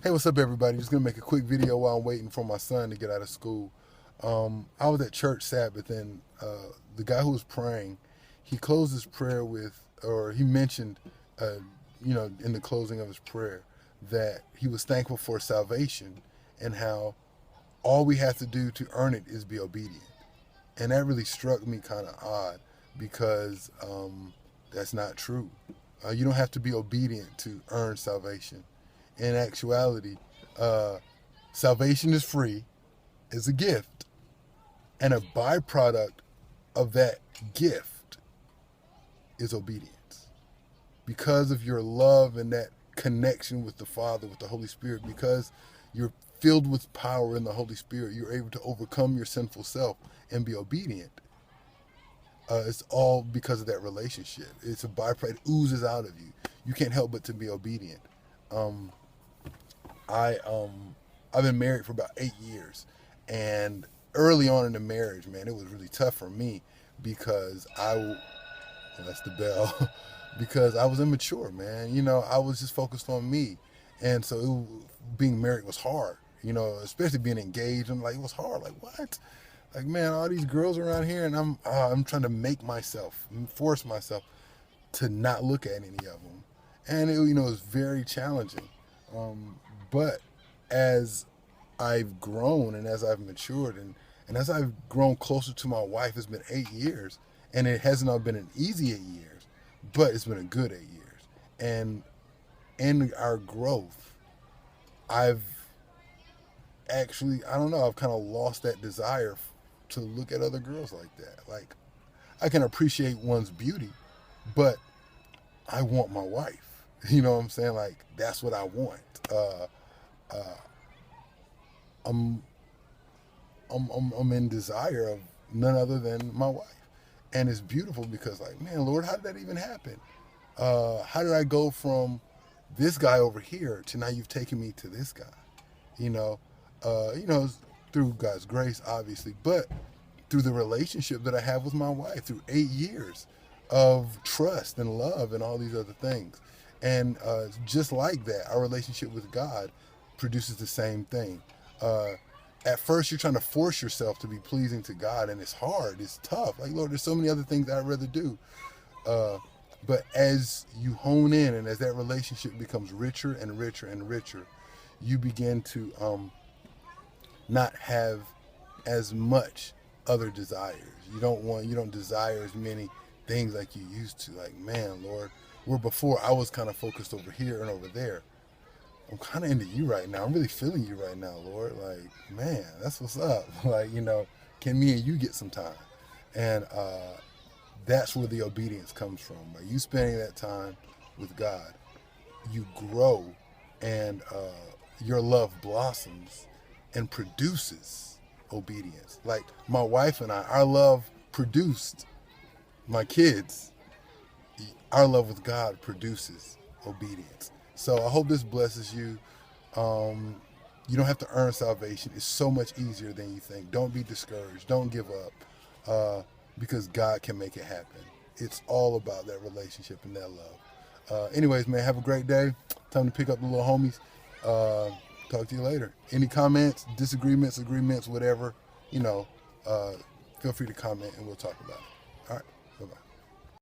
Hey, what's up, everybody? Just gonna make a quick video while I'm waiting for my son to get out of school. I was at church Sabbath, and the guy who was praying, he closed his prayer with, or he mentioned, uh, in the closing of his prayer, that he was thankful for salvation and how all we have to do to earn it is be obedient. And that really struck me kind of odd because that's not true. You don't have to be obedient to earn salvation. In actuality, uh, salvation is free, is a gift, and a byproduct of that gift is obedience. Because of your love and that connection with the Father, with the Holy Spirit, because you're filled with power in the Holy Spirit, you're able to overcome your sinful self and be obedient. It's all because of that relationship. It's a byproduct. It oozes out of you. You can't help but to be obedient. Um, I've been married for about 8 years, and early on in the marriage, man, it was really tough for me because well, that's the bell, because I was immature, man. I was just focused on me, and so being married was hard. Especially being engaged. I'm like, it was hard. Like, what? Like, man, all these girls around here, and I'm trying to force myself to not look at any of them, and it was very challenging. But as I've grown and as I've matured and as I've grown closer to my wife, it's been 8 years, and it hasn't all been an easy 8 years, but it's been a good 8 years. And in our growth, I've I don't know, I've kind of lost that desire to look at other girls like that. Like, I can appreciate one's beauty, but I want my wife. You know what I'm saying? Like, that's what I want. Uh, I'm, I'm in desire of none other than my wife, and it's beautiful because, like, man, Lord, how did that even happen? How did I go from this guy over here to now you've taken me to this guy? You know, it's through God's grace, obviously, but through the relationship that I have with my wife, through 8 years of trust and love and all these other things. And just like that, our relationship with God produces the same thing. Uh, at first, you're trying to force yourself to be pleasing to God, and it's hard, it's tough. Like, Lord, there's so many other things that I'd rather do. Uh, but as you hone in and as that relationship becomes richer and richer and richer, you begin to not have as much other desires. You don't desire as many things like you used to. Like, man, Lord, where before I was kind of focused over here and over there, I'm kind of into you right now. I'm really feeling you right now, Lord. Like, man, that's what's up. Like, can me and you get some time? And that's where the obedience comes from. By you spending that time with God, you grow, and your love blossoms and produces obedience. Like, my wife and I, our love produced my kids. Our love with God produces obedience. So I hope this blesses you. You don't have to earn salvation. It's so much easier than you think. Don't be discouraged. Don't give up, because God can make it happen. It's all about that relationship and that love. Anyways, man, have a great day. Time to pick up the little homies. Talk to you later. Any comments, disagreements, agreements, whatever, uh, feel free to comment and we'll talk about it. All right.